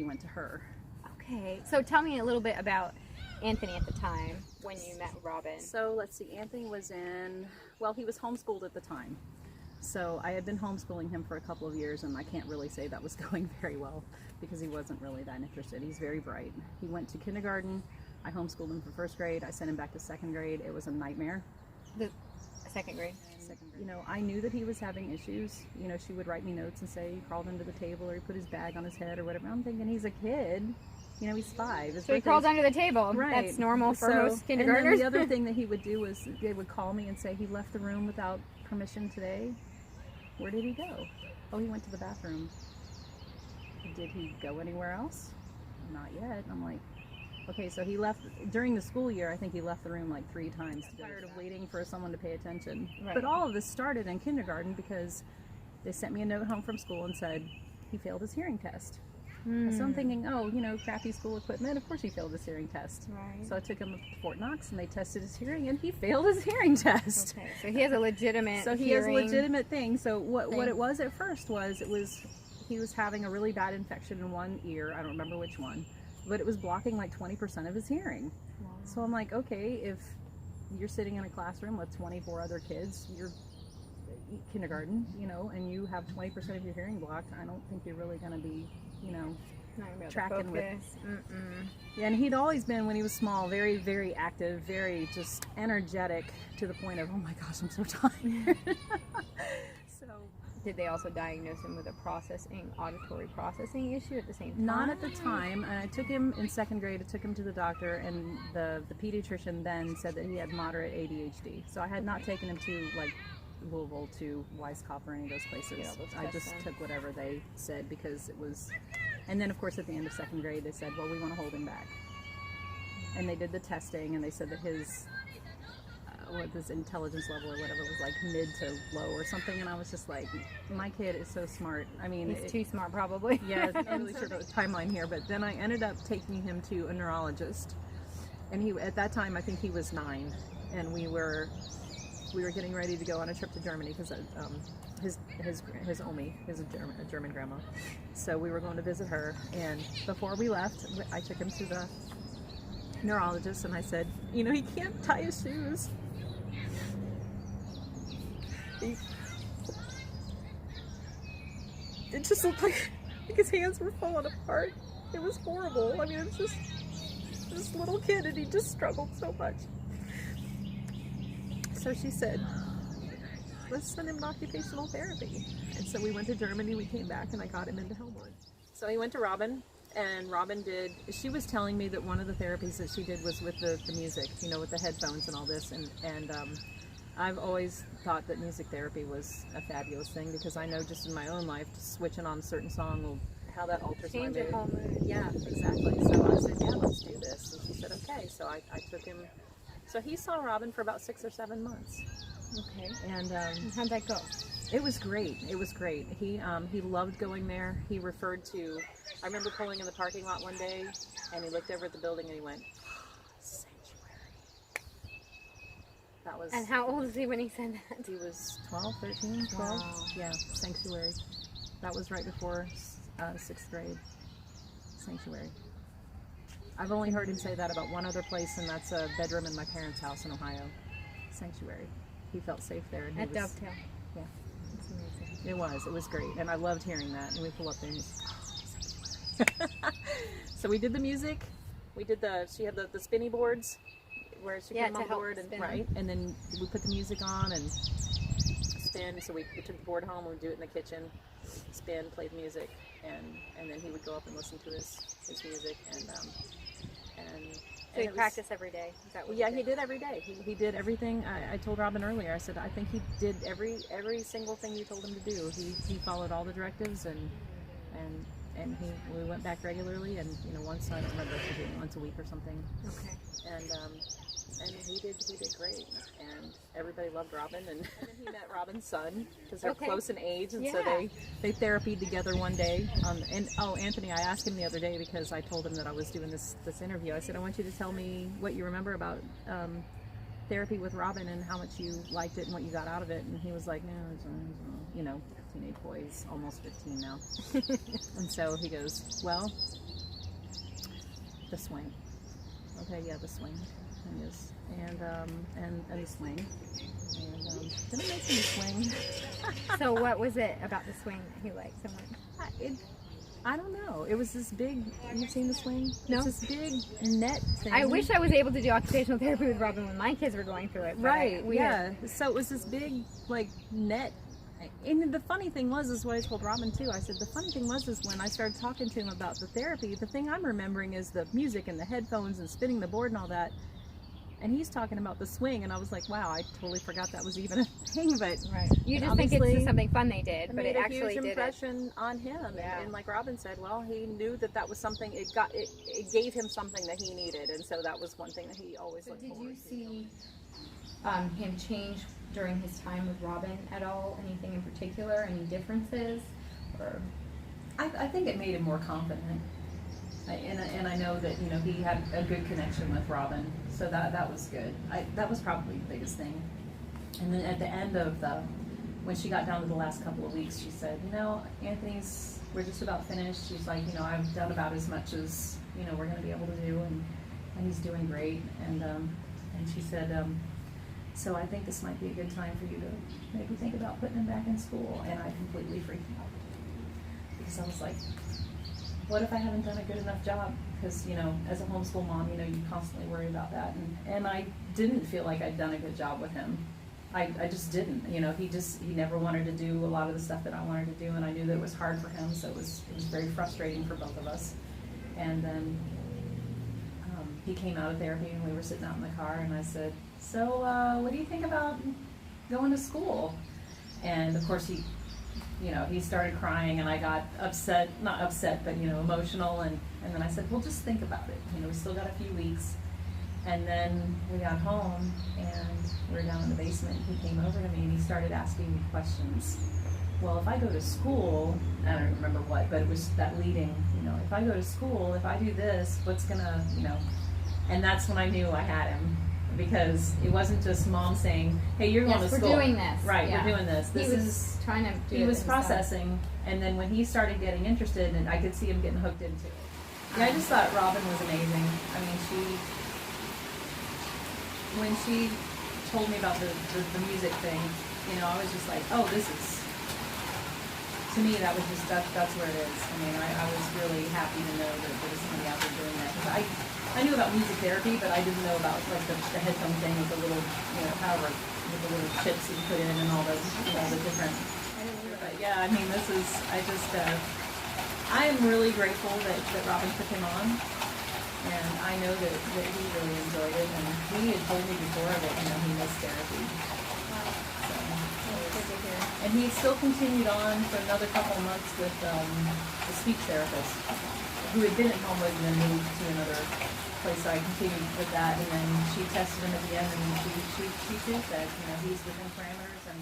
he went to her. Okay, so tell me a little bit about Anthony at the time when you met Robin. So let's see, Anthony was he was homeschooled at the time. So I had been homeschooling him for a couple of years, and I can't really say that was going very well because he wasn't really that interested. He's very bright. He went to kindergarten. I homeschooled him for first grade. I sent him back to second grade. It was a nightmare. The second grade? Second grade. You know, I knew that he was having issues. You know, she would write me notes and say he crawled under the table or he put his bag on his head or whatever. I'm thinking he's a kid. You know, he's 5. So he crawled under the table. Right. That's normal for most kindergartners. And then the other thing that he would do was they would call me and say he left the room without permission today. Where did he go? Oh, he went to the bathroom. Did he go anywhere else? Not yet. I'm like, okay, so he left during the school year. I think he left the room like 3 times. Tired of waiting for someone to pay attention. Right. But all of this started in kindergarten because they sent me a note home from school and said he failed his hearing test. So I'm thinking, oh, you know, crappy school equipment. Of course he failed his hearing test. Right. So I took him up to Fort Knox and they tested his hearing and he failed his hearing test. Okay, so he has a legitimate So he hearing. has a legitimate thing. So what it was at first was he was having a really bad infection in one ear. I don't remember which one. But it was blocking like 20% of his hearing. Wow. So I'm like, okay, if you're sitting in a classroom with 24 other kids, you're kindergarten, you know, and you have 20% of your hearing blocked, I don't think you're really going to be, you know, tracking with. Yeah, and he'd always been, when he was small, very, very active, very just energetic to the point of, oh my gosh, I'm so tired. So, did they also diagnose him with a auditory processing issue at the same time? Not at the time. And I took him in second grade. I took him to the doctor, and the pediatrician then said that he had moderate ADHD. So I had not taken him to like Louisville, to Weisskopf, or any of those places. Yeah, I just took whatever they said because it was. And then, of course, at the end of second grade, they said, well, we want to hold him back. And they did the testing, and they said that his intelligence level or whatever was like mid to low or something. And I was just like, my kid is so smart. I mean, he's too smart, probably. Yeah, I'm not really sure about the timeline here. But then I ended up taking him to a neurologist. And at that time, I think he was 9. And we were getting ready to go on a trip to Germany because his Omi is a German grandma. So we were going to visit her, and before we left, I took him to the neurologist, and I said, you know, he can't tie his shoes. It just looked like his hands were falling apart. It was horrible. I mean, it's just this little kid, and he just struggled so much. So she said, let's send him to occupational therapy. And so we went to Germany, we came back, and I got him into Helmwood. So he went to Robin, and Robin she was telling me that one of the therapies that she did was with the music, you know, with the headphones and all this, and I've always thought that music therapy was a fabulous thing, because I know just in my own life, just switching on a certain song will, how that alters my mood. Yeah, exactly. So I said, yeah, let's do this. And she said, okay. So I took him. So he saw Robin for about 6 or 7 months. Okay. And how'd that go? It was great. It was great. He loved going there. He referred to, I remember pulling in the parking lot one day, and he looked over at the building and he went, sanctuary. That was. And how old was he when he said that? He was 12, 13, 12. Wow. Yeah, sanctuary. That was right before 6th grade. Sanctuary. I've only heard him say that about one other place, and that's a bedroom in my parents' house in Ohio. Sanctuary. He felt safe there. And at Dovetail. Yeah. That's amazing. It was great. And I loved hearing that. And we pull up there and he's, so we did the music. She had the spinny boards where she put them on board. And, right. And then we put the music on and spin. So we took the board home, we would do it in the kitchen, spin, play the music. And then he would go up and listen to his music. So he practiced every day? Is that what he did every day. He did everything. I told Robin earlier, I said, I think he did every single thing you told him to do. He followed all the directives, and we went back regularly, and you know, once, I don't remember if he did once a week or something. Okay. And he did great, and everybody loved Robin, and then he met Robin's son, because they're close in age, and so they therapied together one day. Anthony, I asked him the other day, because I told him that I was doing this interview. I said, I want you to tell me what you remember about therapy with Robin and how much you liked it and what you got out of it. And he was like, no, you know, teenage boy, he's almost 15 now. And so he goes, well, The swing. Okay, yeah, the swing. Yes. And the swing. And did I mention the swing? So what was it about the swing that he liked so much? I don't know. It was this big. You've seen the swing? No. It's this big net thing. I wish I was able to do occupational therapy with Robin when my kids were going through it. But Right. Yeah. So it was this big like net. And the funny thing was, is what I told Robin too. I said the funny thing was, is when I started talking to him about the therapy, the thing I'm remembering is the music and the headphones and spinning the board and all that. And he's talking about the swing, and I was like, wow, I totally forgot that was even a thing. But right, you just think it's just something fun they did, but it actually did a huge did impression on him. Yeah. And like Robin said, well, he knew that was something. It gave him something that he needed, and so that was one thing that he always looked forward to. Did you see him change during his time with Robin at all? Anything in particular? Any differences? Or I think it made him more confident. And I know that he had a good connection with Robin, so that was good. That was probably the biggest thing. And then at the end of when she got down to the last couple of weeks, she said, we're just about finished. She's like, I've done about as much as we're going to be able to do, and he's doing great. And she said, so I think this might be a good time for you to maybe think about putting him back in school. And I completely freaked out because I was like, what if I haven't done a good enough job? Because, as a homeschool mom, you constantly worry about that. And I didn't feel like I'd done a good job with him. I just didn't. He never wanted to do a lot of the stuff that I wanted to do, and I knew that it was hard for him, so it was very frustrating for both of us. And then he came out of therapy, and we were sitting out in the car, and I said, so what do you think about going to school? And of course he started crying, and I got upset, not upset, but emotional, and then I said, well, just think about it. We still got a few weeks. And then we got home, and we were down in the basement, and he came over to me, and he started asking me questions. Well, if I go to school, I don't remember what, but it was that leading, if I go to school, if I do this, what's gonna, and that's when I knew I had him. Because it wasn't just mom saying, hey, you're going to school. We're doing this. Right, yeah. We're doing this. He was trying to do it. He was processing, and then when he started getting interested, and I could see him getting hooked into it. Yeah, I just thought Robin was amazing. I mean, when she told me about the music thing, I was just like, oh, this is, to me, that was just, that's where it is. I mean, I was really happy to know that there was somebody out there doing that. 'Cause I knew about music therapy, but I didn't know about like the headphone thing with the little, power, with the little chips that you put in and all the, the different. But yeah, I mean, I am really grateful that Robin took him on, and I know that he really enjoyed it, and he had told me before that he missed therapy. So, and he still continued on for another couple of months with the speech therapist, who had been at Homewood and then moved to another place. So I continued with that, and then she tested him at the end, and she too said, he's within parameters, and